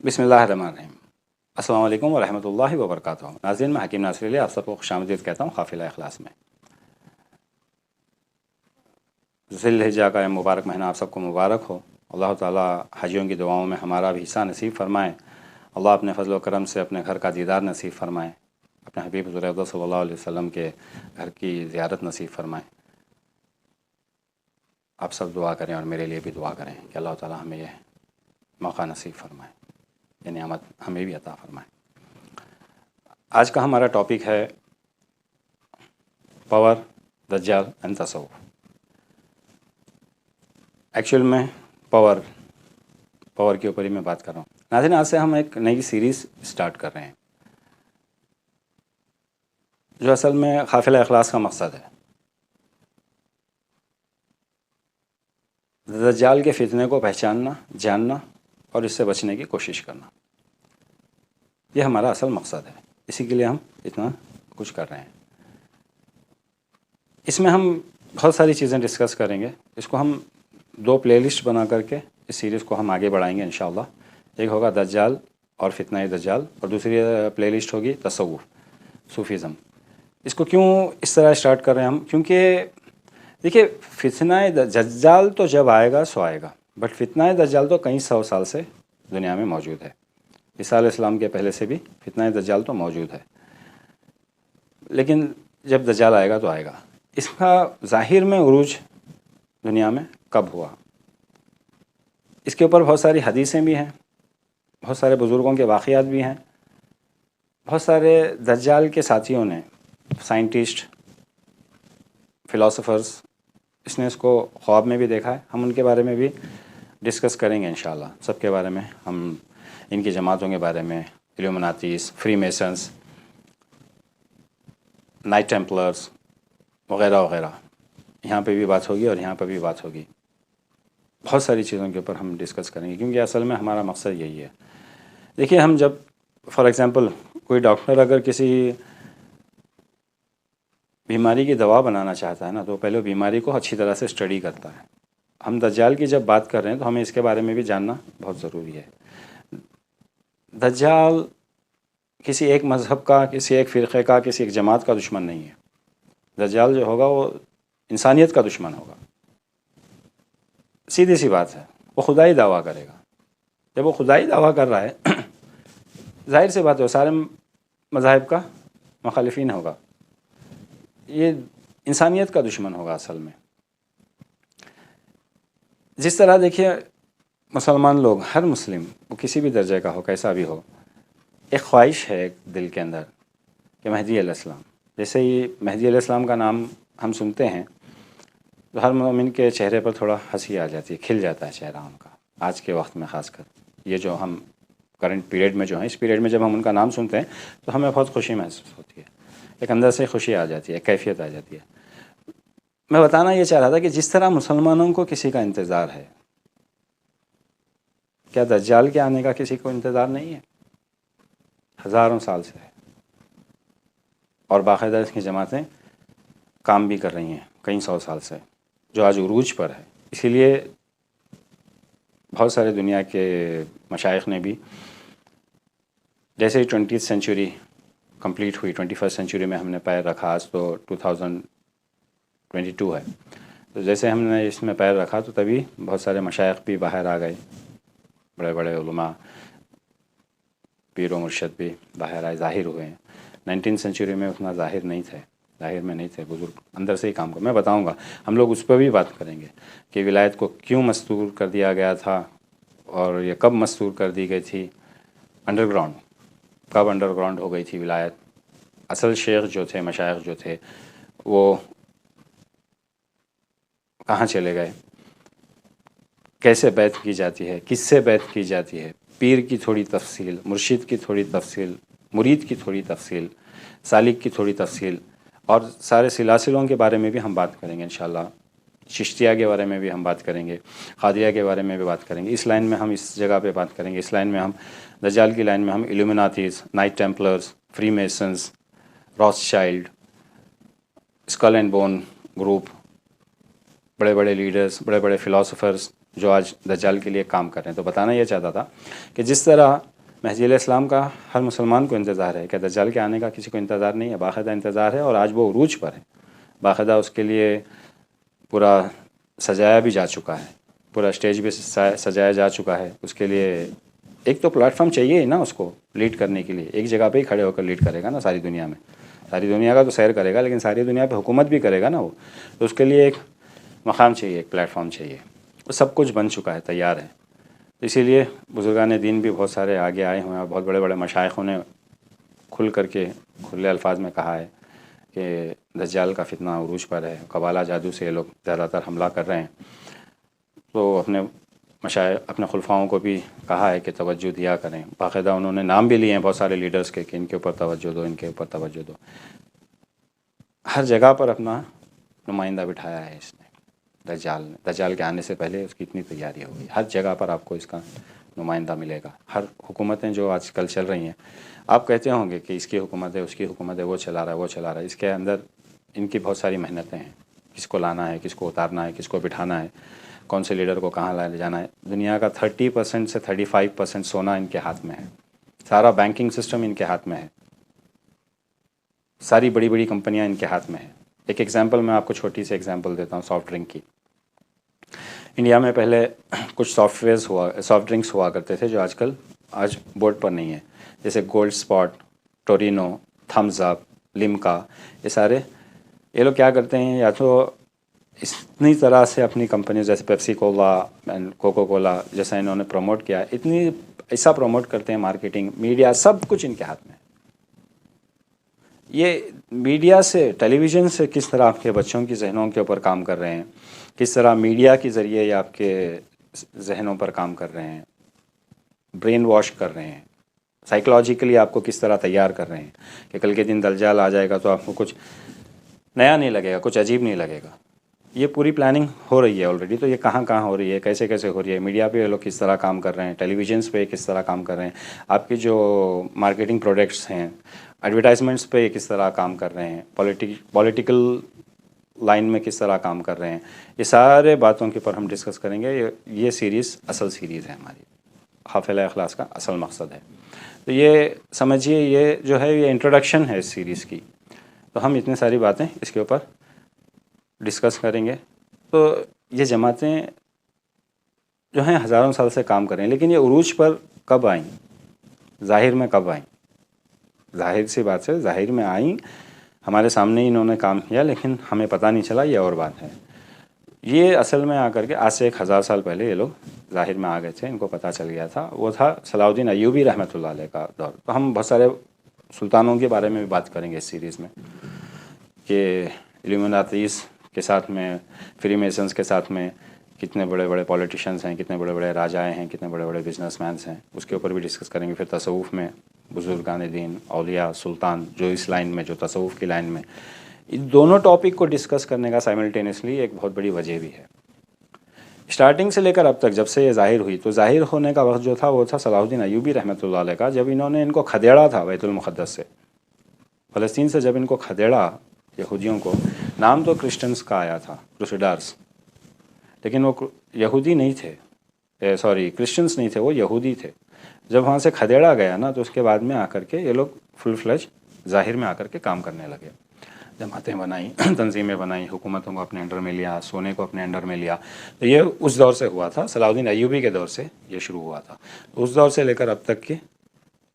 بسم اللہ الرحمن الرحیم۔ السلام علیکم ورحمۃ اللہ وبرکاتہ۔ ناظرین، میں حکیم ناصر علی آپ سب کو خوش آمدید کہتا ہوں قافلہ اخلاص میں۔ ذی الحجہ کا یہ مبارک مہینہ آپ سب کو مبارک ہو۔ اللہ تعالیٰ حجیوں کی دعاؤں میں ہمارا بھی حصہ نصیب فرمائے۔ اللہ اپنے فضل و کرم سے اپنے گھر کا دیدار نصیب فرمائے، اپنے حبیب حضور اقدس صلی اللہ علیہ وسلم کے گھر کی زیارت نصیب فرمائے۔ آپ سب دعا کریں اور میرے لیے بھی دعا کریں کہ اللہ تعالیٰ ہمیں یہ موقع نصیب فرمائے، یہ نعمت ہمیں بھی عطا فرمائے۔ آج کا ہمارا ٹاپک ہے پاور، دجال اینڈ تصوف۔ ایکچوئل میں پاور کے اوپر ہی میں بات کر رہا ہوں۔ ناظرین، آج سے ہم ایک نئی سیریز سٹارٹ کر رہے ہیں جو اصل میں قافلہ اخلاص کا مقصد ہے، دجال کے فتنے کو پہچاننا، جاننا اور اس سے بچنے کی کوشش کرنا۔ یہ ہمارا اصل مقصد ہے، اسی کے لیے ہم اتنا کچھ کر رہے ہیں۔ اس میں ہم بہت ساری چیزیں ڈسکس کریں گے۔ اس کو ہم 2 پلے لسٹ بنا کر کے اس سیریز کو ہم آگے بڑھائیں گے انشاءاللہ۔ ایک ہوگا دجال اور فتنہ دجال، اور دوسری پلے لسٹ ہوگی تصوف، صوفیزم۔ اس کو کیوں اس طرح سٹارٹ کر رہے ہیں ہم؟ کیونکہ دیکھیے، فتنہ دجال تو جب آئے گا سو آئے گا، بٹ فتنہ دجال تو کئی 100 سال سے دنیا میں موجود ہے۔ عیسیٰ علیہ السلام کے پہلے سے بھی فتنہ دجال تو موجود ہے، لیکن جب دجال آئے گا تو آئے گا۔ اس کا ظاہر میں عروج دنیا میں کب ہوا، اس کے اوپر بہت ساری حدیثیں بھی ہیں، بہت سارے بزرگوں کے واقعات بھی ہیں، بہت سارے دجال کے ساتھیوں نے، سائنٹسٹ، فلاسفرز، اس نے اس کو خواب میں بھی دیکھا ہے۔ ہم ان کے بارے میں بھی ڈسکس کریں گے انشاءاللہ، سب کے بارے میں، ہم ان کی جماعتوں کے بارے میں، ایلومناتیز، فری میسنز، نائٹ ٹیمپلرز وغیرہ وغیرہ، یہاں پہ بھی بات ہوگی اور یہاں پہ بھی بات ہوگی۔ بہت ساری چیزوں کے اوپر ہم ڈسکس کریں گے، کیونکہ اصل میں ہمارا مقصد یہی ہے۔ دیکھیے، ہم جب فار ایگزامپل کوئی ڈاکٹر اگر کسی بیماری کی دوا بنانا چاہتا ہے نا، تو پہلے بیماری کو اچھی طرح سے اسٹڈی کرتا ہے۔ ہم دجال کی جب بات کر رہے ہیں تو ہمیں اس کے بارے میں بھی جاننا بہت ضروری ہے۔ دجال کسی ایک مذہب کا، کسی ایک فرقے کا، کسی ایک جماعت کا دشمن نہیں ہے۔ دجال جو ہوگا وہ انسانیت کا دشمن ہوگا، سیدھی سی بات ہے۔ وہ خدائی دعویٰ کرے گا۔ جب وہ خدائی دعویٰ کر رہا ہے ظاہر سی بات ہے وہ سارے مذاہب کا مخالفین ہوگا، یہ انسانیت کا دشمن ہوگا اصل میں۔ جس طرح دیکھیے، مسلمان لوگ، ہر مسلم، وہ کسی بھی درجے کا ہو، کیسا بھی ہو، ایک خواہش ہے ایک دل کے اندر کہ مہدی علیہ السلام، جیسے ہی مہدی علیہ السلام کا نام ہم سنتے ہیں تو ہر مومن کے چہرے پر تھوڑا ہنسی آ جاتی ہے، کھل جاتا ہے چہرہ ان کا۔ آج کے وقت میں خاص کر یہ جو ہم کرنٹ پیریڈ میں جو ہیں، اس پیریڈ میں جب ہم ان کا نام سنتے ہیں تو ہمیں بہت خوشی محسوس ہوتی ہے، ایک اندر سے خوشی آ جاتی ہے، ایک کیفیت آ جاتی ہے۔ میں بتانا یہ چاہ رہا تھا کہ جس طرح مسلمانوں کو کسی کا انتظار ہے، کیا دجال کے آنے کا کسی کو انتظار نہیں ہے؟ ہزاروں سال سے ہے، اور باقاعدہ اس کی جماعتیں کام بھی کر رہی ہیں کئی 100 سال سے، جو آج عروج پر ہے۔ اسی لیے بہت سارے دنیا کے مشائخ نے بھی، جیسے 20th سینچری کمپلیٹ ہوئی، 21st سینچری میں ہم نے پیر رکھا، آج تو 2022 ہے، تو جیسے ہم نے اس میں پیر رکھا تو تبھی بہت سارے مشائخ بھی باہر آ گئے، بڑے بڑے علماء، پیر و مرشد بھی باہر آئے، ظاہر ہوئے ہیں۔ 19th سینچری میں اتنا ظاہر میں نہیں تھے بزرگ، اندر سے ہی کام میں بتاؤں گا، ہم لوگ اس پہ بھی بات کریں گے کہ ولایت کو کیوں مستور کر دیا گیا تھا، اور یہ کب مستور کر دی گئی تھی، انڈر گراؤنڈ کب انڈر گراؤنڈ ہو گئی تھی ولایت، اصل شیخ جو تھے، مشائخ جو تھے، وہ کہاں چلے گئے، کیسے بیعت کی جاتی ہے، کس سے بیعت کی جاتی ہے، پیر کی تھوڑی تفصیل، مرشد کی تھوڑی تفصیل، مرید کی تھوڑی تفصیل، سالک کی تھوڑی تفصیل، اور سارے سلاسلوں کے بارے میں بھی ہم بات کریں گے انشاءاللہ۔ چشتیہ کے بارے میں بھی ہم بات کریں گے، قادریہ کے بارے میں بھی بات کریں گے۔ اس لائن میں ہم اس جگہ پہ بات کریں گے، اس لائن میں ہم دجال کی لائن میں ہم Illuminatis, knight templars, Freemasons, Rothschild, skull and bones group, بڑے بڑے لیڈرز، بڑے بڑے فلاسفرز جو آج دجال کے لیے کام کر رہے ہیں. تو بتانا یہ چاہتا تھا کہ جس طرح مہدی علیہ السلام کا ہر مسلمان کو انتظار ہے کہ دجال کے آنے کا کسی کو انتظار نہیں ہے, باقاعدہ انتظار ہے, اور آج وہ عروج پر ہے. باقاعدہ اس کے لیے پورا سجایا بھی جا چکا ہے, پورا اسٹیج بھی سجایا جا چکا ہے. اس کے لیے ایک تو پلیٹ فارم چاہیے ہی نا اس کو لیڈ کرنے کے لیے. ایک جگہ پہ ہی کھڑے ہو کر لیڈ کرے گا نا ساری دنیا میں, ساری دنیا کا تو سیر کرے گا, لیکن ساری دنیا پہ حکومت بھی کرے گا نا وہ. تو اس کے لیے ایک مقام چاہیے, ایک پلیٹ فارم چاہیے. وہ سب کچھ بن چکا ہے, تیار ہے. اسی لیے بزرگان دین بھی بہت سارے آگے آئے ہوئے ہیں, اور بہت بڑے بڑے مشائخوں نے کھل کر کے کھلے الفاظ میں کہا ہے کہ دجال کا فتنہ عروج پر ہے, قبالہ جادو سے یہ لوگ زیادہ تر حملہ کر رہے ہیں. تو اپنے خلفاؤں کو بھی کہا ہے کہ توجہ دیا کریں. باقاعدہ انہوں نے نام بھی لیے ہیں بہت سارے لیڈرز کے کہ ان کے اوپر توجہ دو, ان کے اوپر توجہ دو. ہر جگہ پر اپنا نمائندہ بٹھایا ہے اس نے, دجال کے آنے سے پہلے اس کی اتنی تیاری ہو گئی. ہر جگہ پر آپ کو اس کا نمائندہ ملے گا. ہر حکومتیں جو آج کل چل رہی ہیں, آپ کہتے ہوں گے کہ اس کی حکومت ہے, اس کی حکومت ہے, وہ چلا رہا ہے, وہ چلا رہا ہے. اس کے اندر ان کی بہت ساری محنتیں ہیں. کس کو لانا ہے, کس کو اتارنا ہے, کس کو بٹھانا ہے, کون سے لیڈر کو کہاں لے جانا ہے. دنیا کا 30% سے 35% سونا ان کے ہاتھ میں ہے. سارا بینکنگ سسٹم ان کے ہاتھ میں ہے. ساری بڑی بڑی کمپنیاں ان کے ہاتھ میں ہیں. ایک ایگزامپل میں آپ کو چھوٹی سی ایگزامپل دیتا ہوں سافٹ ڈرنک کی. انڈیا میں پہلے کچھ سافٹ ڈرنکس ہوا کرتے تھے جو آج بورڈ پر نہیں ہے, جیسے گولڈ اسپاٹ, ٹورینو, تھمز اپ, لمکا. یہ لوگ کیا کرتے ہیں, یا تو اتنی طرح سے اپنی کمپنی جیسے پیپسی کولا اینڈ کوکو کولا جیسا انہوں نے پروموٹ کیا, اتنی ایسا پروموٹ کرتے ہیں, مارکیٹنگ, میڈیا, سب کچھ ان کے ہاتھ میں ہے. یہ میڈیا سے, ٹیلی ویژن سے کس طرح آپ کے بچوں کی ذہنوں کے اوپر کام کر رہے ہیں, کس طرح میڈیا کے ذریعے یہ آپ کے ذہنوں پر کام کر رہے ہیں, برین واش کر رہے ہیں, سائیکلوجیکلی آپ کو کس طرح تیار کر رہے ہیں کہ کل کے دن دجال آ جائے گا تو آپ کو کچھ نیا نہیں لگے گا, کچھ عجیب نہیں لگے گا. یہ پوری پلاننگ ہو رہی ہے آلریڈی. تو یہ کہاں کہاں ہو رہی ہے, کیسے کیسے ہو رہی ہے, میڈیا پہ یہ لوگ کس طرح کام کر رہے ہیں, ٹیلی ویژنس پہ کس طرح کام کر رہے ہیں, آپ کی جو مارکیٹنگ پروڈکٹس ہیں, ایڈورٹائزمنٹس پہ کس طرح کام کر رہے ہیں, پولیٹیکل لائن میں کس طرح کام کر رہے ہیں. یہ سارے باتوں کے اوپر ہم ڈسکس کریں گے. یہ سیریز اصل سیریز ہے ہماری, حافظ اخلاص کا اصل مقصد ہے. تو یہ سمجھیے, یہ جو ہے یہ انٹروڈکشن ہے اس سیریز کی. تو ہم اتنی ساری باتیں اس کے اوپر ڈسکس کریں گے. تو یہ جماعتیں جو ہیں ہزاروں سال سے کام کر رہے ہیں, لیکن یہ عروج پر کب آئیں, ظاہر میں کب آئیں؟ ظاہر سی بات سے ظاہر میں آئیں, ہمارے سامنے ہی انہوں نے کام کیا, لیکن ہمیں پتہ نہیں چلا, یہ اور بات ہے. یہ اصل میں آ کر کے آج سے 1000 سال پہلے یہ لوگ ظاہر میں آ گئے تھے, ان کو پتہ چل گیا تھا. وہ تھا صلاح الدین ایوبی رحمۃ اللہ علیہ کا دور. تو ہم بہت سارے سلطانوں کے بارے میں بھی بات کریں گے اس سیریز میں, کہ ایلومیناتیز کے ساتھ میں, فری میسنس کے ساتھ میں کتنے بڑے بڑے پولیٹیشنز ہیں, کتنے بڑے بڑے راجائے ہیں, کتنے بڑے بڑے بزنس مینس ہیں, اس کے اوپر بھی ڈسکس کریں گے. پھر تصوف میں بزرگان دین, اولیاء, سلطان, جو اس لائن میں, جو تصوف کی لائن میں, ان دونوں ٹاپک کو ڈسکس کرنے کا سائملٹینیسلی ایک بہت بڑی وجہ بھی ہے. اسٹارٹنگ سے لے کر اب تک, جب سے یہ ظاہر ہوئی, تو ظاہر ہونے کا وقت جو تھا وہ تھا صلاح الدین ایوبی رحمۃ اللہ علیہ کا, جب انہوں نے ان کو کھدیڑا تھا بیت المقدس سے, فلسطین سے جب ان کو کھدیڑا یہودیوں کو. نام تو کرسچنس کا آیا تھا, کروسیڈرز, لیکن وہ یہودی نہیں تھے, کرسچنس نہیں تھے, وہ یہودی تھے. جب وہاں سے کھدیڑا گیا نا, تو اس کے بعد میں آ کر کے یہ لوگ فل فلیج ظاہر میں آ کر کے کام کرنے لگے. جماعتیں بنائیں, تنظیمیں بنائیں, حکومتوں کو اپنے انڈر میں لیا, سونے کو اپنے انڈر میں لیا. تو یہ اس دور سے ہوا تھا, صلاح الدین ایوبی کے دور سے یہ شروع ہوا تھا. اس دور سے لے کر اب تک کے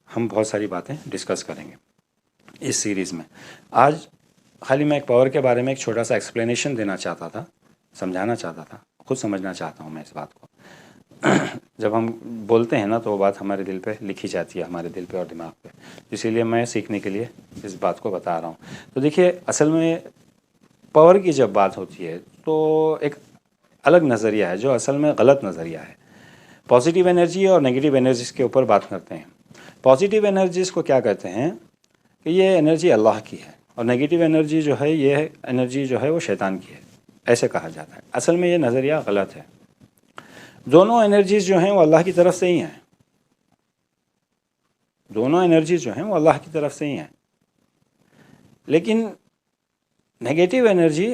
ہم بہت ساری باتیں ڈسکس کریں گے اس سیریز میں. آج خالی میں ایک پاور کے بارے میں ایک چھوٹا سا ایکسپلینیشن دینا چاہتا تھا, سمجھانا چاہتا تھا, خود سمجھنا چاہتا ہوں میں اس بات کو. جب ہم بولتے ہیں نا تو وہ بات ہمارے دل پہ لکھی جاتی ہے, ہمارے دل پہ اور دماغ پہ. اسی لیے میں سیکھنے کے لیے اس بات کو بتا رہا ہوں. تو دیکھیے, اصل میں پاور کی جب بات ہوتی ہے تو ایک الگ نظریہ ہے جو اصل میں غلط نظریہ ہے. پازیٹیو انرجی اور نگیٹیو انرجیز کے اوپر بات کرتے ہیں. پازیٹیو انرجیز کو کیا کہتے ہیں کہ یہ انرجی اللہ کی ہے, اور نگیٹیو انرجی جو ہے, یہ انرجی جو ہے وہ شیطان کی ہے, ایسے کہا جاتا ہے. اصل میں یہ نظریہ غلط ہے. دونوں انرجیز جو ہیں وہ اللہ کی طرف سے ہی ہیں, دونوں انرجیز جو ہیں وہ اللہ کی طرف سے ہی ہیں. لیکن نگیٹیو انرجی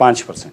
5%।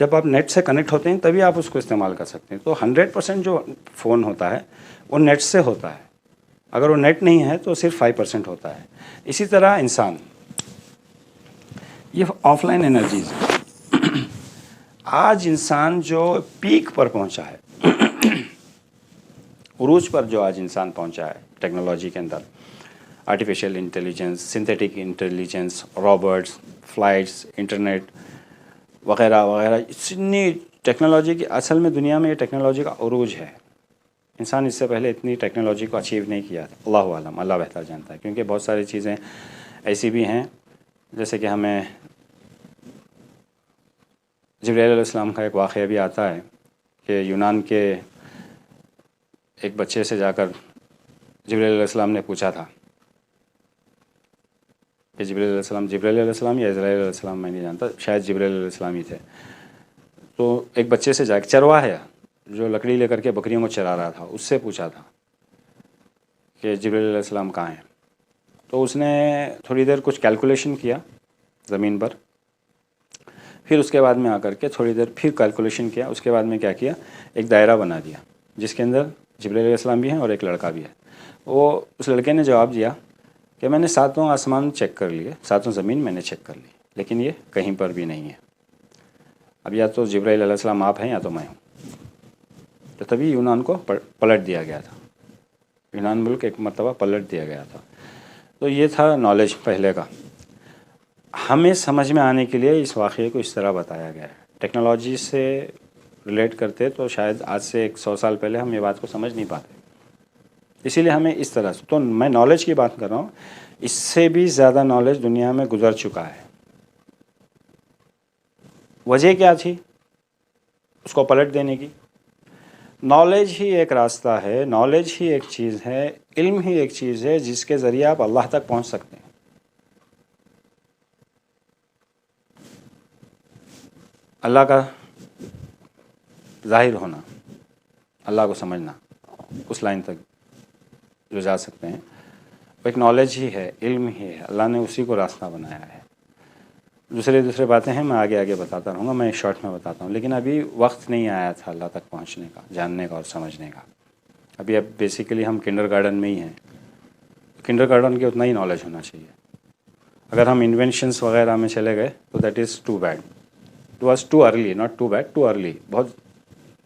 جب آپ نیٹ سے کنیکٹ ہوتے ہیں تبھی آپ اس کو استعمال کر سکتے ہیں. تو 100% جو فون ہوتا ہے وہ نیٹ سے ہوتا ہے. اگر وہ نیٹ نہیں ہے تو صرف 5% ہوتا ہے. اسی طرح انسان، یہ آف لائن انرجیز ہے. آج انسان جو پیک پر پہنچا ہے، عروج پر جو آج انسان پہنچا ہے ٹیکنالوجی کے اندر، artificial intelligence, synthetic intelligence, robots, flights, internet وغیرہ وغیرہ، اتنی ٹیکنالوجی کی، اصل میں دنیا میں یہ ٹیکنالوجی کا عروج ہے. انسان اس سے پہلے اتنی ٹیکنالوجی کو اچیو نہیں کیا تھا. اللہ عالم، اللہ بہتر جانتا ہے. کیونکہ بہت ساری چیزیں ایسی بھی ہیں، جیسے کہ ہمیں جبرائیل علیہ السلام کا ایک واقعہ بھی آتا ہے کہ یونان کے ایک بچے سے جا کر جبرائیل علیہ السلام نے پوچھا تھا کہ جبرائیل علیہ السلام یا اسرائیل علیہ السلام، میں نہیں جانتا، شاید جبرائیل علیہ السلام ہی تھے. تو ایک بچے سے جا کے، چرواہ ہے جو لکڑی لے کر کے بکریوں کو چرا رہا تھا، اس سے پوچھا تھا کہ جبرائیل علیہ السلام کہاں ہیں. تو اس نے تھوڑی دیر کچھ کیلکولیشن کیا زمین پر، پھر اس کے بعد میں آ کر کے تھوڑی دیر پھر کیلکولیشن کیا. اس کے بعد میں کیا کیا، ایک دائرہ بنا دیا جس کے اندر جبرائیل علیہ السلام بھی ہیں اور ایک لڑکا بھی ہے. وہ اس لڑکے نے جواب دیا کہ میں نے 7 آسمان چیک کر لیے، 7 زمین میں نے چیک کر لی، لیکن یہ کہیں پر بھی نہیں ہے. اب یا تو جبرائیل علیہ السلام آپ ہیں یا تو میں ہوں. تو تبھی یونان کو پلٹ دیا گیا تھا. یونان ملک ایک مرتبہ پلٹ دیا گیا تھا. تو یہ تھا نالج پہلے کا. ہمیں سمجھ میں آنے کے لیے اس واقعے کو اس طرح بتایا گیا ہے. ٹیکنالوجی سے ریلیٹ کرتے تو شاید آج سے 100 سال پہلے ہم یہ بات کو سمجھ نہیں پاتے. اسی لیے ہمیں اس طرح سے، تو میں نالج کی بات کر رہا ہوں، اس سے بھی زیادہ نالج دنیا میں گزر چکا ہے. وجہ کیا تھی اس کو پلٹ دینے کی؟ نالج ہی ایک راستہ ہے، نالج ہی ایک چیز ہے، علم ہی ایک چیز ہے جس کے ذریعے آپ اللہ تک پہنچ سکتے ہیں. اللہ کا ظاہر ہونا، اللہ کو سمجھنا، اس لائن تک جو جا سکتے ہیں، وہ ایک نالج ہی ہے، علم ہی ہے. اللہ نے اسی کو راستہ بنایا ہے. دوسرے باتیں ہیں، میں آگے بتاتا رہوں گا، میں شارٹ میں بتاتا ہوں. لیکن ابھی وقت نہیں آیا تھا اللہ تک پہنچنے کا، جاننے کا اور سمجھنے کا. اب بیسیکلی ہم کنڈر گارڈن میں ہی ہیں. کنڈر گارڈن کے اتنا ہی نالج ہونا چاہیے. اگر ہم انوینشنس وغیرہ میں چلے گئے تو that is too bad. It was too early, not too bad, too early, بہت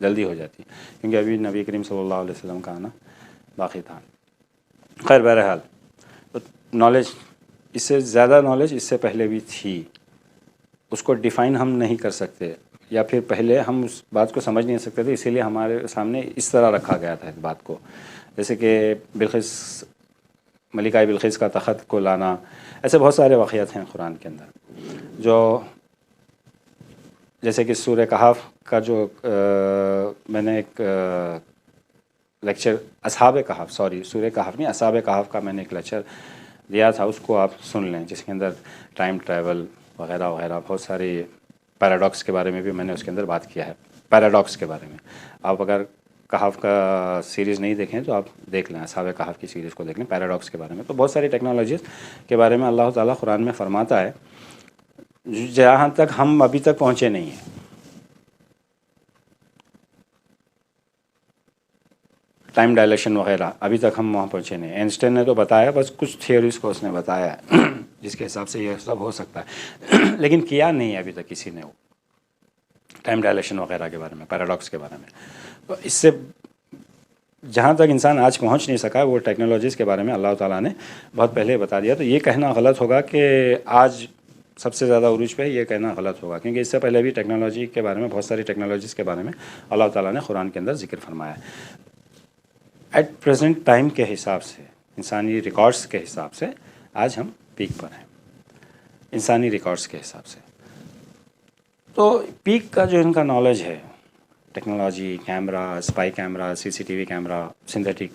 جلدی ہو جاتی. کیونکہ ابھی نبی کریم صلی اللہ علیہ وسلم کا آنا باقی تھا. خیر، بہرحال تو نالج، اس سے زیادہ نالج اس سے پہلے بھی تھی. اس کو ڈیفائن ہم نہیں کر سکتے، یا پھر پہلے ہم اس بات کو سمجھ نہیں سکتے تھے، اسی لیے ہمارے سامنے اس طرح رکھا گیا تھا اس بات کو. جیسے کہ بلقیس، ملکہ بلقیس کا تخت کو لانا، ایسے بہت سارے واقعات ہیں قرآن کے اندر. جو جیسے کہ سورہ کہف کا جو میں نے ایک لیکچر، اصحاب کہف، سورہ کہف نہیں، اصحاب کہف کا میں نے ایک لیکچر دیا تھا، اس کو آپ سن لیں، جس کے اندر ٹائم ٹریول وغیرہ وغیرہ بہت ساری پیراڈاکس کے بارے میں بھی میں نے اس کے اندر بات کیا ہے. پیراڈاکس کے بارے میں آپ اگر کہف کا سیریز نہیں دیکھیں تو آپ دیکھ لیں، اصحاب کہف کی سیریز کو دیکھ لیں. پیراڈاکس کے بارے میں تو بہت ساری ٹیکنالوجیز کے بارے میں اللہ تعالیٰ قرآن میں فرماتا ہے جہاں تک ہم ابھی تک پہنچے نہیں ہیں. ٹائم ڈائلیشن وغیرہ ابھی تک ہم وہاں پہنچے نہیں. اینسٹائن نے تو بتایا، بس کچھ تھیوریز کو اس نے بتایا ہے جس کے حساب سے یہ سب ہو سکتا ہے، لیکن کیا نہیں ہے ابھی تک کسی نے وہ ٹائم ڈائلیشن وغیرہ کے بارے میں، پیراڈاکس کے بارے میں. تو اس سے جہاں تک انسان آج پہنچ نہیں سکا، وہ ٹیکنالوجیز کے بارے میں اللہ تعالیٰ نے بہت پہلے بتا دیا. تو یہ کہنا غلط ہوگا کہ آج سب سے زیادہ عروج پہ، یہ کہنا غلط ہوگا، کیونکہ اس سے پہلے بھی ٹیکنالوجی کے بارے میں، بہت ساری ٹیکنالوجیز کے بارے میں اللہ تعالیٰ نے قرآن کے اندر ذکر فرمایا ہے. ایٹ پریزنٹ ٹائم کے حساب سے، انسانی ریکارڈس کے حساب سے آج ہم پیک پر ہیں، انسانی ریکارڈس کے حساب سے. تو پیک کا جو ان کا نالج ہے، technology, camera, spy camera, CCTV camera, synthetic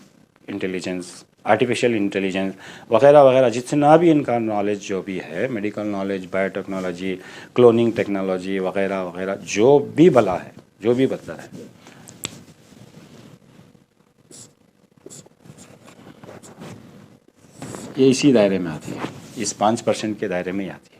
intelligence, artificial intelligence وغیرہ وغیرہ، جتنا بھی ان کا نالج جو بھی ہے، medical knowledge, bio technology, cloning technology وغیرہ وغیرہ، جو بھی بلا ہے، جو بھی بدتر ہے، یہ اسی دائرے میں آتی ہے، اس 5% کے دائرے میں ہی آتی ہے.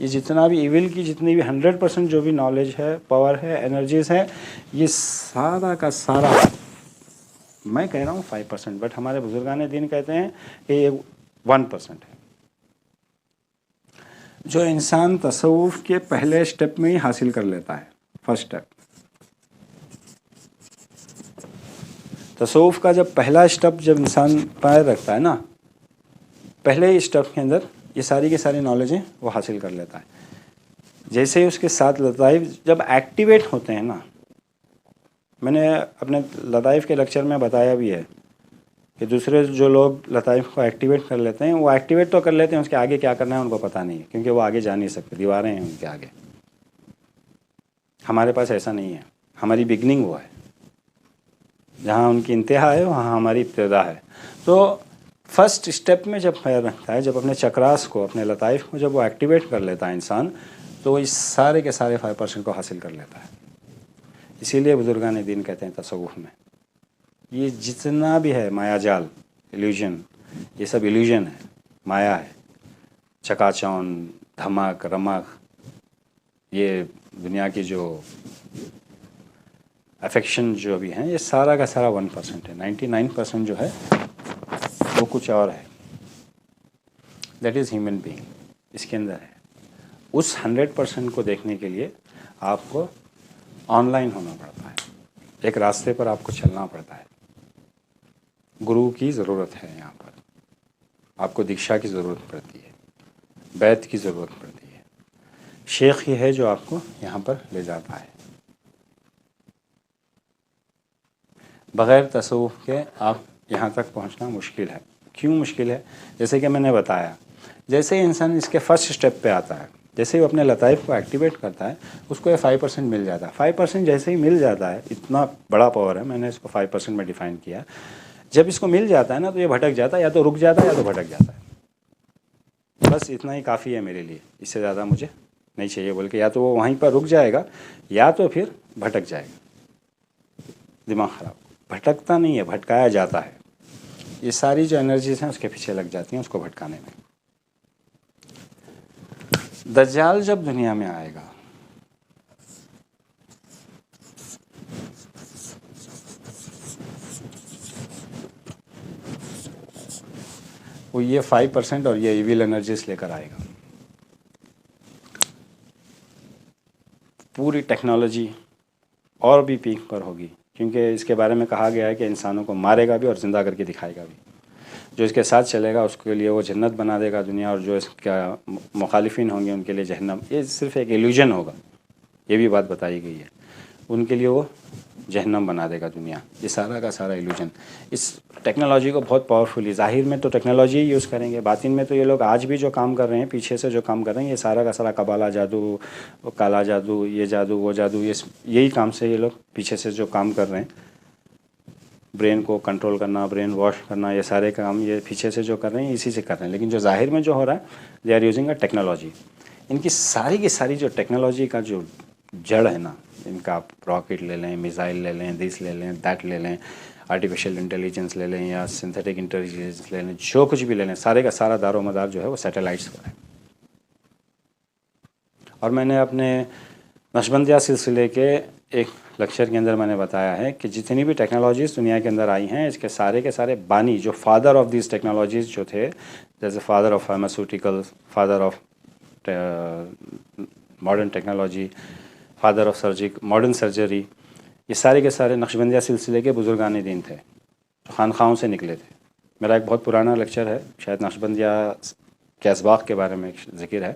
یہ جتنا بھی ایول کی جتنی بھی 100% جو بھی نالج ہے، پاور ہے، انرجیز ہے، یہ سارا کا سارا، میں کہہ رہا ہوں 5%، بٹ ہمارے بزرگان دین کہتے ہیں کہ یہ 1% ہے، جو انسان تصوف کے پہلے اسٹیپ میں ہی حاصل کر لیتا ہے. فرسٹ اسٹیپ تصوف کا، جب پہلا اسٹیپ جب انسان پیر رکھتا ہے نا، پہلے اسٹیپ کے اندر یہ ساری کی ساری نالجیں وہ حاصل کر لیتا ہے. جیسے ہی اس کے ساتھ لطائف جب ایکٹیویٹ ہوتے ہیں نا، میں نے اپنے لطائف کے لیکچر میں بتایا بھی ہے کہ دوسرے جو لوگ لطائف کو ایکٹیویٹ کر لیتے ہیں، وہ ایکٹیویٹ تو کر لیتے ہیں، اس کے آگے کیا کرنا ہے ان کو پتہ نہیں ہے، کیونکہ وہ آگے جا نہیں سکتے، دیواریں ہیں ان کے آگے. ہمارے پاس ایسا نہیں ہے، ہماری بگننگ وہ ہے، جہاں ان کی انتہا ہے وہاں ہماری ابتدا ہے. تو فرسٹ اسٹیپ میں جب خیر رکھتا ہے، جب اپنے چکراس کو، اپنے لطائف کو جب وہ ایکٹیویٹ کر لیتا ہے انسان، تو وہ اس سارے کے سارے 5% کو حاصل کر لیتا ہے. اسی لیے بزرگان دین کہتے ہیں تصوف میں یہ جتنا بھی ہے مایا جال، ایلیوژن، یہ سب ایلیوژن ہے، مایا ہے، چکا چون، دھمک رمک، یہ دنیا کی جو افیکشن جو بھی ہیں، یہ سارا کا سارا 1% ہے. 99% جو ہے وہ کچھ اور ہے، دیٹ از ہیومن بینگ، اس کے اندر ہے. اس 100% کو دیکھنے کے لیے آپ کو آن لائن ہونا پڑتا ہے، ایک راستے پر آپ کو چلنا پڑتا ہے. گرو کی ضرورت ہے، یہاں پر آپ کو دیکشا کی ضرورت پڑتی ہے، بیت کی ضرورت پڑتی ہے. شیخ ہی ہے جو آپ کو یہاں پر لے جاتا ہے. بغیر تصوف کے آپ یہاں تک پہنچنا مشکل ہے. کیوں مشکل ہے؟ جیسے کہ میں نے بتایا، جیسے ہی انسان اس کے فرسٹ اسٹیپ پہ آتا ہے، جیسے ہی وہ اپنے لطائف کو ایکٹیویٹ کرتا ہے، اس کو یہ 5% مل جاتا ہے. 5% جیسے ہی مل جاتا ہے، اتنا بڑا پاور ہے، میں نے اس کو 5% میں ڈیفائن کیا. جب اس کو مل جاتا ہے نا، تو یہ بھٹک جاتا ہے، یا تو رک جاتا ہے یا تو بھٹک جاتا ہے. بس اتنا ہی کافی ہے میرے لیے، اس سے زیادہ مجھے نہیں چاہیے. بول کے یا تو وہ وہیں پر رک جائے گا، یا تو پھر بھٹک جائے گا. دماغ خراب، بھٹکتا نہیں ہے، بھٹکایا جاتا ہے. یہ ساری جو انرجیز ہیں اس کے پیچھے لگ جاتی ہیں اس کو بھٹکانے میں. دجال جب دنیا میں آئے گا، وہ یہ 5% اور یہ ایویل انرجیز لے کر آئے گا. پوری ٹیکنالوجی اور بھی پیک پر ہوگی، کیونکہ اس کے بارے میں کہا گیا ہے کہ انسانوں کو مارے گا بھی اور زندہ کر کے دکھائے گا بھی. جو اس کے ساتھ چلے گا اس کے لیے وہ جنت بنا دے گا دنیا، اور جو اس کا مخالفین ہوں گے ان کے لیے جہنم. یہ صرف ایک ایلیوژن ہوگا، یہ بھی بات بتائی گئی ہے. ان کے لیے وہ جہنم بنا دے گا دنیا. یہ سارا کا سارا ایلیوژن. اس ٹیکنالوجی کو بہت پاورفلی، ظاہر میں تو ٹیکنالوجی ہی یوز کریں گے، باطن میں تو یہ لوگ آج بھی جو کام کر رہے ہیں، پیچھے سے جو کام کر رہے ہیں، یہ سارا کا سارا قبالہ جادو، کالا جادو، یہ جادو وہ جادو، یہی کام سے یہ لوگ پیچھے سے جو کام کر رہے ہیں، برین کو کنٹرول کرنا، برین واش کرنا، یہ سارے کام یہ پیچھے سے جو کر رہے ہیں اسی سے کر رہے ہیں. لیکن جو ظاہر میں جو ہو رہا ہے، they are using a technology. ان کی ساری جو ٹیکنالوجی کا جو جڑ ہے نا، ان کا آپ راکٹ لے لیں، میزائل لے لیں، دس لے لیں، دیٹ لے لیں، آرٹیفیشیل انٹیلیجنس لے لیں یا سنتھیٹک انٹیلیجنس لے لیں، جو کچھ بھی لے لیں، سارے کا سارا دار و مدار جو ہے وہ سیٹلائٹس پر ہے. اور میں نے اپنے نقشبندیہ سلسلے کے ایک لیکچر کے اندر میں نے بتایا ہے کہ جتنی بھی ٹیکنالوجیز دنیا کے اندر آئی ہیں، اس کے سارے بانی، جو فادر آف دیز ٹیکنالوجیز جو تھے، جیسے father of pharmaceutical, father of modern technology, father of modern surgery, یہ سارے کے سارے نقشبندیہ سلسلے کے بزرگان دین تھے، جو خانقاہوں سے نکلے تھے. میرا ایک بہت پرانا لیکچر ہے، شاید نقشبندیہ کے اسباق کے بارے میں ذکر ہے،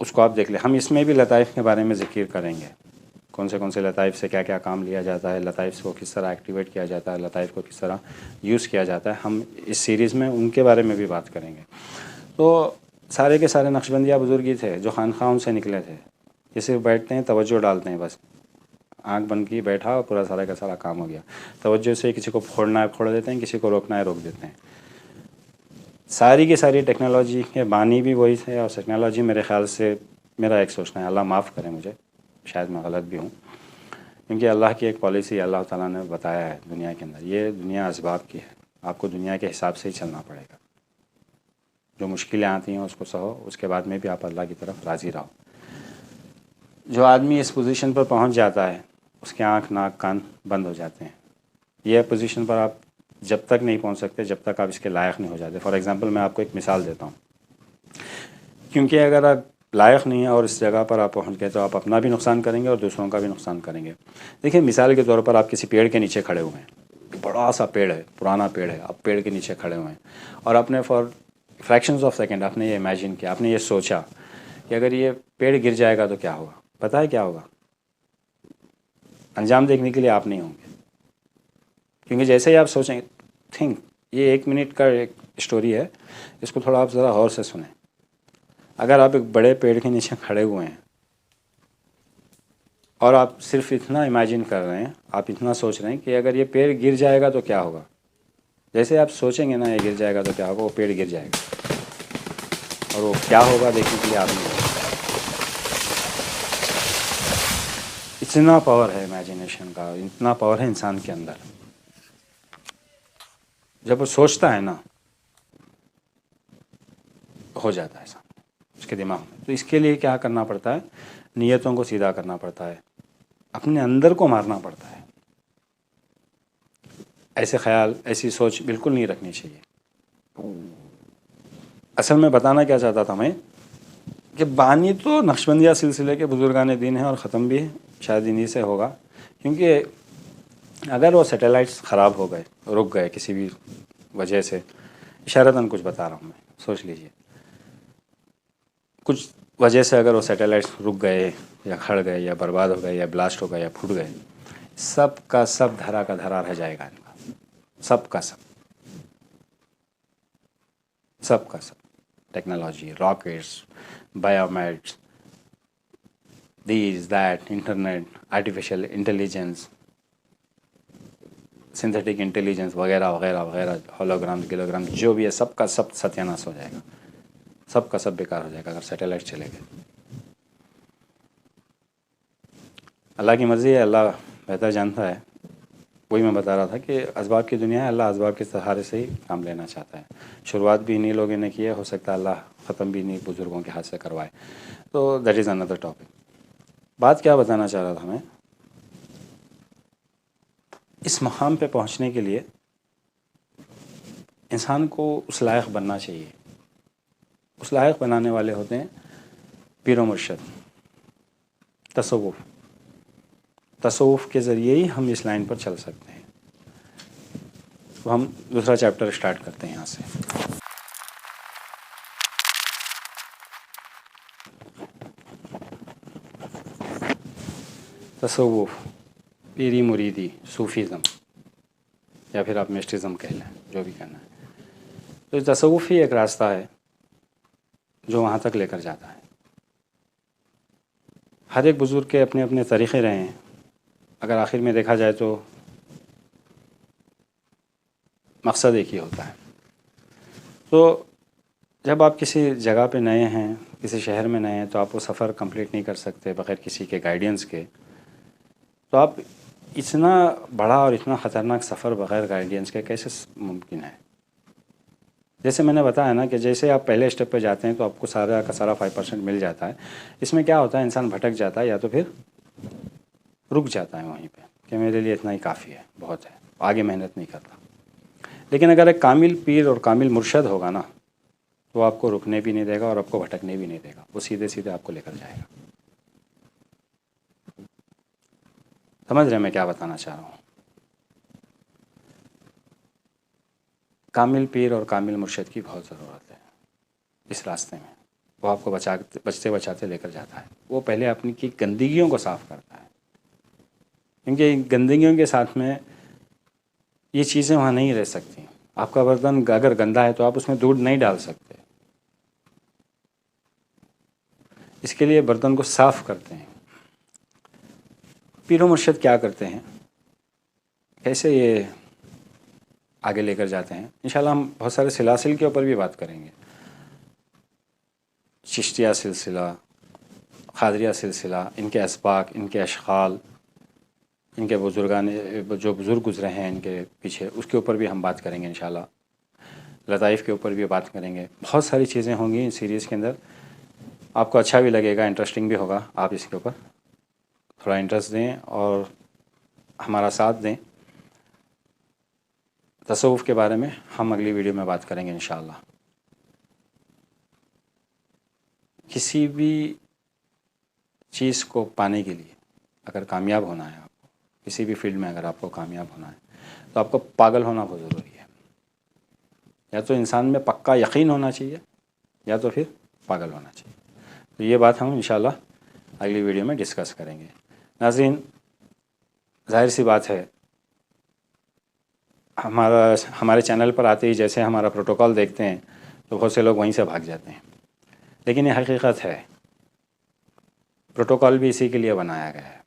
اس کو آپ دیکھ لیں. ہم اس میں بھی لطائف کے بارے میں ذکر کریں گے، کون سے لطائف سے کیا کیا کام لیا جاتا ہے، لطائف کو کس طرح ایکٹیویٹ کیا جاتا ہے، لطائف کو کس طرح یوز کیا جاتا ہے. ہم اس سیریز میں ان کے بارے میں بھی بات کریں گے. تو سارے کے سارے نقشبندیہ بزرگی تھے جو خانقاہوں سے نکلے تھے. یہ صرف بیٹھتے ہیں، توجہ ڈالتے ہیں، بس آنکھ بند کی بیٹھا اور پورا سارا کا سارا کام ہو گیا. توجہ سے کسی کو پھوڑنا ہے پھوڑ دیتے ہیں، کسی کو روکنا ہے روک دیتے ہیں. ساری کی ساری ٹیکنالوجی کے بانی بھی وہی تھے، اور ٹیکنالوجی میرے خیال سے، میرا ایک سوچنا ہے، اللہ معاف کرے مجھے، شاید میں غلط بھی ہوں، کیونکہ اللہ کی ایک پالیسی اللہ تعالیٰ نے بتایا ہے دنیا کے اندر، یہ دنیا اسباب کی ہے، آپ کو دنیا کے حساب سے ہی چلنا پڑے گا. جو مشکلیں آتی ہیں اس کو سہو، اس کے بعد میں بھی آپ اللہ کی طرف راضی رہو۔ جو آدمی اس پوزیشن پر پہنچ جاتا ہے اس کے آنکھ ناک کان بند ہو جاتے ہیں۔ یہ پوزیشن پر آپ جب تک نہیں پہنچ سکتے جب تک آپ اس کے لائق نہیں ہو جاتے۔ فار ایگزامپل میں آپ کو ایک مثال دیتا ہوں، کیونکہ اگر آپ لائق نہیں ہیں اور اس جگہ پر آپ پہنچ گئے تو آپ اپنا بھی نقصان کریں گے اور دوسروں کا بھی نقصان کریں گے۔ دیکھیں مثال کے طور پر آپ کسی پیڑ کے نیچے کھڑے ہوئے ہیں، بڑا سا پیڑ ہے، پرانا پیڑ ہے، آپ پیڑ کے نیچے کھڑے ہوئے ہیں اور آپ نے فار فریکشنز آف سیکنڈ آپ نے یہ امیجن کیا، آپ نے یہ سوچا کہ اگر یہ پیڑ گر جائے گا تو کیا ہوگا۔ پتہ ہے کیا ہوگا؟ انجام دیکھنے کے لیے آپ نہیں ہوں گے، کیونکہ جیسے ہی آپ سوچیں تھنک، یہ 1 منٹ کا ایک اسٹوری ہے، اس کو تھوڑا آپ ذرا غور سے سنیں۔ اگر آپ ایک بڑے پیڑ کے نیچے کھڑے ہوئے ہیں اور آپ صرف اتنا امیجن کر رہے ہیں، آپ اتنا سوچ رہے ہیں کہ اگر یہ پیڑ گر جائے گا تو کیا ہوگا، جیسے آپ سوچیں گے نا یہ گر جائے گا تو کیا ہوگا، وہ پیڑ گر جائے گا، اور وہ کیا ہوگا دیکھنے کے لیے آپ نہیں ہوگا۔ اتنا پاور ہے امیجنیشن کا، اتنا پاور ہے انسان کے اندر۔ جب وہ سوچتا ہے نا ہو جاتا ہے سامنے اس کے دماغ میں۔ تو اس کے لیے کیا کرنا پڑتا ہے؟ نیتوں کو سیدھا کرنا پڑتا ہے، اپنے اندر کو مارنا پڑتا ہے۔ ایسے خیال، ایسی سوچ بالکل نہیں رکھنی چاہیے۔ اصل میں بتانا کیا چاہتا تھا میں کہ بانی تو نقشبندیہ سلسلے کے بزرگان دین ہیں اور ختم بھی شاید انہی سے ہوگا، کیونکہ اگر وہ سیٹلائٹس خراب ہو گئے، رک گئے کسی بھی وجہ سے، اشارتاً کچھ بتا رہا ہوں میں، سوچ لیجئے، کچھ وجہ سے اگر وہ سیٹلائٹس رک گئے یا کھڑ گئے یا برباد ہو گئے یا بلاسٹ ہو گئے یا پھوٹ گئے، سب کا سب دھرا کا دھرا رہ جائے گا ان کا، سب کا سب، سب کا سب، technology, rockets, biomeds, these that, internet, artificial intelligence, synthetic intelligence وغیرہ وغیرہ وغیرہ، ہولوگرام، کلوگرام، جو بھی ہے سب کا سب ستیہ ناش ہو جائے گا، سب کا سب بیکار ہو جائے گا اگر سیٹلائٹ چلے گئے۔ اللہ کی مرضی ہے، اللہ بہتر جانتا ہے۔ وہی میں بتا رہا تھا کہ اسباب کی دنیا ہے، اللہ اسباب کے سہارے سے ہی کام لینا چاہتا ہے۔ شروعات بھی انہی لوگوں نے کی ہے، ہو سکتا ہے اللہ ختم بھی انہی بزرگوں کے ہاتھ سے کروائے۔ تو دیٹ از اندر ٹاپک۔ بات کیا بتانا چاہ رہا تھا میں، اس مقام پہ پہنچنے کے لیے انسان کو اس لائق بننا چاہیے۔ اس لائق بنانے والے ہوتے ہیں پیر و مرشد، تصوف۔ تصوف کے ذریعے ہی ہم اس لائن پر چل سکتے ہیں۔ تو ہم دوسرا چیپٹر اسٹارٹ کرتے ہیں یہاں سے۔ تصوف، پیری مریدی، صوفیزم، یا پھر آپ مسٹرزم کہہ لیں، جو بھی کہنا ہے۔ تو تصوف ہی ایک راستہ ہے جو وہاں تک لے کر جاتا ہے۔ ہر ایک بزرگ کے اپنے اپنے طریقے رہے ہیں، اگر آخر میں دیکھا جائے تو مقصد ایک ہی ہوتا ہے۔ تو جب آپ کسی جگہ پہ نئے ہیں، کسی شہر میں نئے ہیں، تو آپ وہ سفر کمپلیٹ نہیں کر سکتے بغیر کسی کے گائیڈنس کے۔ تو آپ اتنا بڑا اور اتنا خطرناک سفر بغیر گائیڈنس کے کیسے ممکن ہے؟ جیسے میں نے بتایا نا کہ جیسے آپ پہلے اسٹیپ پہ جاتے ہیں تو آپ کو سارا کا سارا 5% مل جاتا ہے۔ اس میں کیا ہوتا ہے، انسان بھٹک جاتا ہے یا تو پھر رک جاتا ہے وہیں پہ کہ میرے لیے اتنا ہی کافی ہے، بہت ہے، آگے محنت نہیں کرتا۔ لیکن اگر ایک کامل پیر اور کامل مرشد ہوگا نا تو آپ کو رکنے بھی نہیں دے گا اور آپ کو بھٹکنے بھی نہیں دے گا، وہ سیدھے سیدھے آپ کو لے کر جائے گا۔ سمجھ رہے میں کیا بتانا چاہ رہا ہوں؟ کامل پیر اور کامل مرشد کی بہت ضرورت ہے اس راستے میں۔ وہ آپ کو بچتے بچاتے لے کر جاتا ہے۔ وہ پہلے اپنی کی گندگیوں کو صاف کرتا ہے، کیونکہ گندگیوں کے ساتھ میں یہ چیزیں وہاں نہیں رہ سکتی۔ آپ کا برتن اگر گندا ہے تو آپ اس میں دودھ نہیں ڈال سکتے، اس کے لیے برتن کو صاف کرتے ہیں۔ پیر و مرشد کیا کرتے ہیں، کیسے یہ آگے لے کر جاتے ہیں، انشاءاللہ ہم بہت سارے سلاسل کے اوپر بھی بات کریں گے۔ چشتیہ سلسلہ، قادریہ سلسلہ، ان کے اسباق، ان کے اشغال، ان کے بزرگان جو بزرگ گزرے ہیں ان کے پیچھے، اس کے اوپر بھی ہم بات کریں گے انشاءاللہ۔ لطائف کے اوپر بھی بات کریں گے. بہت ساری چیزیں ہوں گی اس سیریز کے اندر. آپ کو اچھا بھی لگے گا, انٹرسٹنگ بھی ہوگا. آپ اس کے اوپر تھوڑا انٹرسٹ دیں اور ہمارا ساتھ دیں. تصوف کے بارے میں ہم اگلی ویڈیو میں بات کریں گے انشاءاللہ. کسی بھی چیز کو پانے کے لیے اگر کامیاب ہونا ہے, آپ کو کسی بھی فیلڈ میں اگر آپ کو کامیاب ہونا ہے تو آپ کو پاگل ہونا بہت ضروری ہے. یا تو انسان میں پکا یقین ہونا چاہیے یا تو پھر پاگل ہونا چاہیے. تو یہ بات ہم انشاءاللہ اگلی ویڈیو میں ڈسکس کریں گے. ناظرین, ظاہر سی بات ہے, ہمارے چینل پر آتے ہی جیسے ہمارا پروٹوکول دیکھتے ہیں تو بہت سے لوگ وہیں سے بھاگ جاتے ہیں. لیکن یہ حقیقت ہے, پروٹوکول بھی اسی کے لیے بنایا گیا ہے.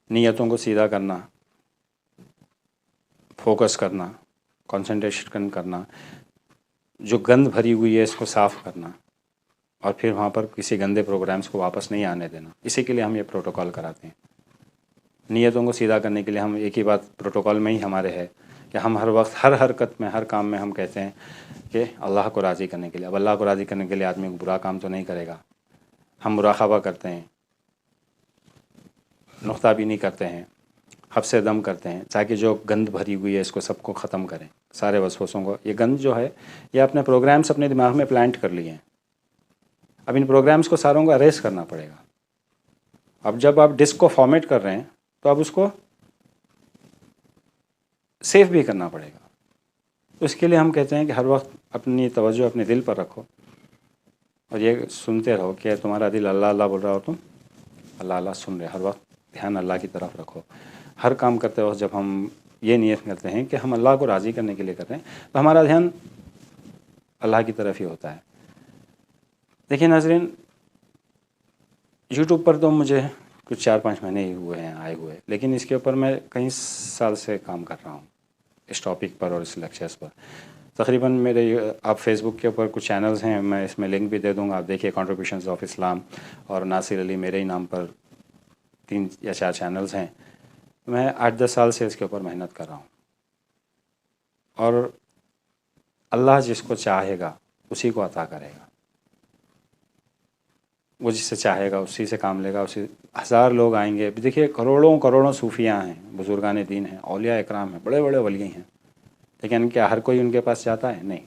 نیتوں کو سیدھا کرنا, فوکس کرنا, کنسنٹریشن کرنا, جو گند بھری ہوئی ہے اس کو صاف کرنا, اور پھر وہاں پر کسی گندے پروگرامز کو واپس نہیں آنے دینا. اسی کے لیے ہم یہ پروٹوکول کراتے ہیں. نیتوں کو سیدھا کرنے کے لیے ہم ایک ہی بات پروٹوکول میں ہی ہمارے ہے کہ ہم ہر وقت ہر حرکت میں ہر کام میں ہم کہتے ہیں کہ اللہ کو راضی کرنے کے لیے. اب اللہ کو راضی کرنے کے لیے آدمی کو برا کام تو نہیں کرے گا. ہم مراقبہ کرتے ہیں, نقطہ بینی کرتے ہیں, حبس دم کرتے ہیں تاکہ جو گند بھری ہوئی ہے اس کو سب کو ختم کریں, سارے وسوسوں کو. یہ گند جو ہے یہ اپنے پروگرامز اپنے دماغ میں پلانٹ کر لیے ہیں. اب ان پروگرامز کو ساروں کو اریز کرنا پڑے گا. اب جب آپ ڈسک کو فارمیٹ کر رہے ہیں تو اب اس کو سیف بھی کرنا پڑے گا. تو اس کے لیے ہم کہتے ہیں کہ ہر وقت اپنی توجہ اپنے دل پر رکھو اور یہ سنتے رہو کہ تمہارا دل اللہ اللہ بول رہا ہو, تم اللہ اللہ سن رہے. ہر وقت دھیان اللہ کی طرف رکھو. ہر کام کرتے وقت جب ہم یہ نیت کرتے ہیں کہ ہم اللہ کو راضی کرنے کے لیے کر رہے ہیں تو ہمارا دھیان اللہ کی طرف ہی ہوتا ہے. دیکھیے ناظرین, یوٹیوب پر تو مجھے کچھ 4-5 مہینے ہی ہوئے ہیں آئے ہوئے, لیکن اس کے اوپر میں کئی سال سے کام کر رہا ہوں اس ٹاپک پر اور اس لیکچرز پر. تقریباً میرے آپ فیس بک کے اوپر کچھ چینلز ہیں, میں اس میں لنک بھی دے دوں گا, آپ دیکھیے کنٹریبیوشنز آف اسلام, اور ناصر علی میرے ہی نام پر 3 یا 4 چینلز ہیں. میں 8-10 سال سے اس کے اوپر محنت کر رہا ہوں, اور اللہ جس کو چاہے گا اسی کو عطا کرے گا. وہ جس سے چاہے گا اسی سے کام لے گا. اسی 1000 لوگ آئیں گے. دیکھیے کروڑوں صوفیاں ہیں, بزرگان دین ہیں, اولیاء اکرام ہیں, بڑے بڑے ولی ہیں, لیکن کیا ہر کوئی ان کے پاس جاتا ہے؟ نہیں.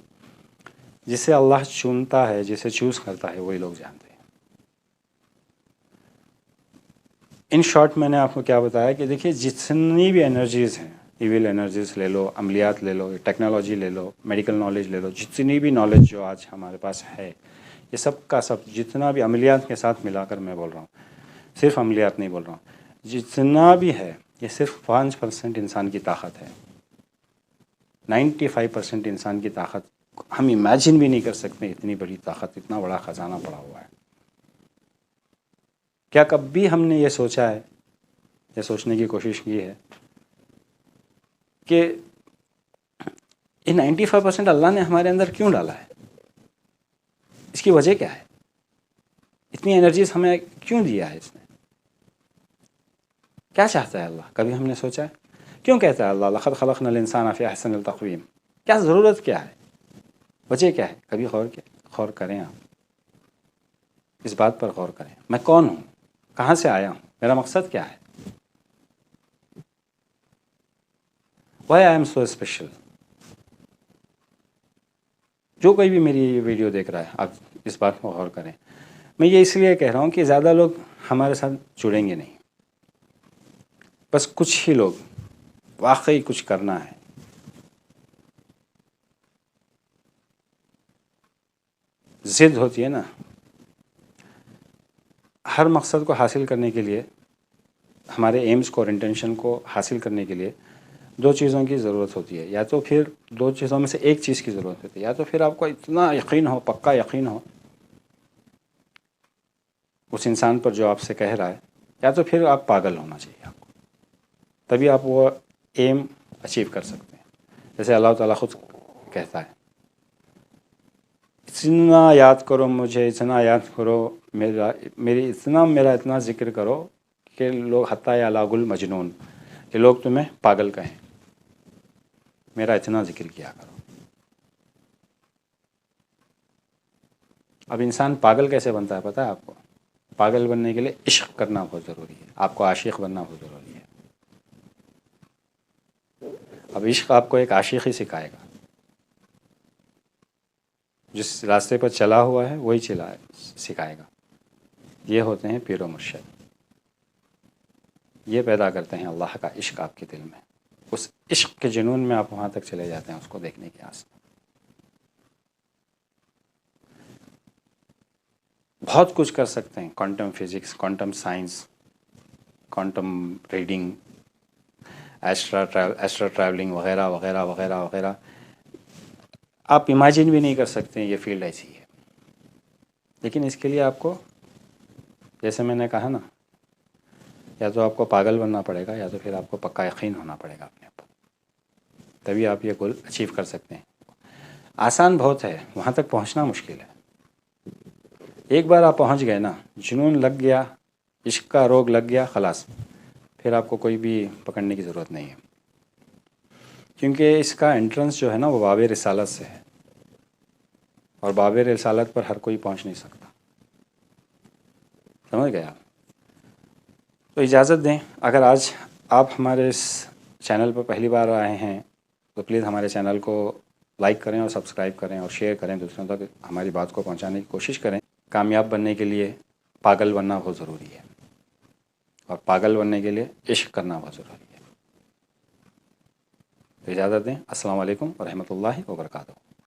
جسے اللہ چنتا ہے, جسے چوز کرتا ہے, وہی لوگ جانتے ہیں. ان شارٹ میں نے آپ کو کیا بتایا کہ دیکھیے جتنی بھی انرجیز ہیں, ایویل انرجیز لے لو, عملیات لے لو, ٹیکنالوجی لے لو, میڈیکل نالج لے لو, جتنی بھی نالج جو آج ہمارے پاس ہے, یہ سب کا سب جتنا بھی عملیات کے ساتھ ملا کر میں بول رہا ہوں, صرف عملیات نہیں بول رہا ہوں, جتنا بھی ہے یہ صرف 5% انسان کی طاقت ہے. 95% انسان کی طاقت ہم امیجن بھی نہیں کر سکتے. اتنی بڑی طاقت, اتنا بڑا خزانہ پڑا ہوا ہے. کیا کبھی ہم نے یہ سوچا ہے یا سوچنے کی کوشش کی ہے کہ یہ 95% اللہ نے ہمارے اندر کیوں ڈالا ہے؟ اس کی وجہ کیا ہے؟ اتنی انرجیز ہمیں کیوں دیا ہے اس نے؟ کیا چاہتا ہے اللہ؟ کبھی ہم نے سوچا ہے؟ کیوں کہتا ہے اللہ لقد خلقنا الانسان فی احسن التقویم؟ کیا ضرورت کیا ہے؟ وجہ کیا ہے؟ کبھی غور کریں. آپ اس بات پر غور کریں. میں کون ہوں؟ کہاں سے آیا ہوں؟ میرا مقصد کیا ہے؟ Why I am so special؟ جو کوئی بھی میری یہ ویڈیو دیکھ رہا ہے, آپ اس بات کو غور کریں. میں یہ اس لیے کہہ رہا ہوں کہ زیادہ لوگ ہمارے ساتھ جڑیں گے نہیں. بس کچھ ہی لوگ واقعی کچھ کرنا ہے. ضد ہوتی ہے نا, ہر مقصد کو حاصل کرنے کے لیے, ہمارے ایمز کو اور انٹینشن کو حاصل کرنے کے لیے 2 چیزوں کی ضرورت ہوتی ہے. یا تو پھر 2 چیزوں میں سے ایک چیز کی ضرورت ہوتی ہے. یا تو پھر آپ کو اتنا یقین ہو, پکا یقین ہو اس انسان پر جو آپ سے کہہ رہا ہے, یا تو پھر آپ پاگل ہونا چاہیے آپ کو, تبھی آپ وہ ایم اچیو کر سکتے ہیں. جیسے اللہ تعالیٰ خود کہتا ہے, اتنا یاد کرو مجھے, اتنا یاد کرو میرا اتنا ذکر کرو کہ لوگ حتیٰ یا لاغ المجنون, کہ لوگ تمہیں پاگل کہیں. میرا اتنا ذکر کیا کرو. اب انسان پاگل کیسے بنتا ہے پتہ ہے آپ کو؟ پاگل بننے کے لیے عشق کرنا بہت ضروری ہے. آپ کو عاشق بننا بہت ضروری ہے. اب عشق آپ کو ایک عاشق ہی سکھائے گا. جس راستے پر چلا ہوا ہے وہی سکھائے گا. یہ ہوتے ہیں پیر و مرشد. یہ پیدا کرتے ہیں اللہ کا عشق آپ کے دل میں. اس عشق کے جنون میں آپ وہاں تک چلے جاتے ہیں اس کو دیکھنے کی آس میں. بہت کچھ کر سکتے ہیں. Quantum physics, quantum science, quantum reading, extra travelling وغیرہ وغیرہ وغیرہ وغیرہ. آپ امیجن بھی نہیں کر سکتے ہیں یہ فیلڈ ایسی ہے. لیکن اس کے لیے آپ کو، جیسے میں نے کہا نا، یا تو آپ کو پاگل بننا پڑے گا یا تو پھر آپ کو پکا یقین ہونا پڑے گا اپنے اوپر. تبھی آپ یہ گول اچیو کر سکتے ہیں. آسان بہت ہے، وہاں تک پہنچنا مشکل ہے. ایک بار آپ پہنچ گئے نا، جنون لگ گیا، عشق کا روگ لگ گیا، خلاص پھر آپ کو کوئی بھی پکڑنے کی ضرورت نہیں ہے. کیونکہ اس کا انٹرنس جو ہے نا وہ باب رسالت سے ہے، اور باب رسالت پر ہر کوئی پہنچ نہیں سکتا. سمجھ گئے آپ؟ تو اجازت دیں، اگر آج آپ ہمارے اس چینل پر پہلی بار آئے ہیں تو پلیز ہمارے چینل کو لائک کریں اور سبسکرائب کریں اور شیئر کریں، دوسروں تک ہماری بات کو پہنچانے کی کوشش کریں. کامیاب بننے کے لیے پاگل بننا بہت ضروری ہے، اور پاگل بننے کے لیے عشق کرنا بہت ضروری ہے. تو اجازت دیں. السلام علیکم ورحمۃ اللہ وبرکاتہ.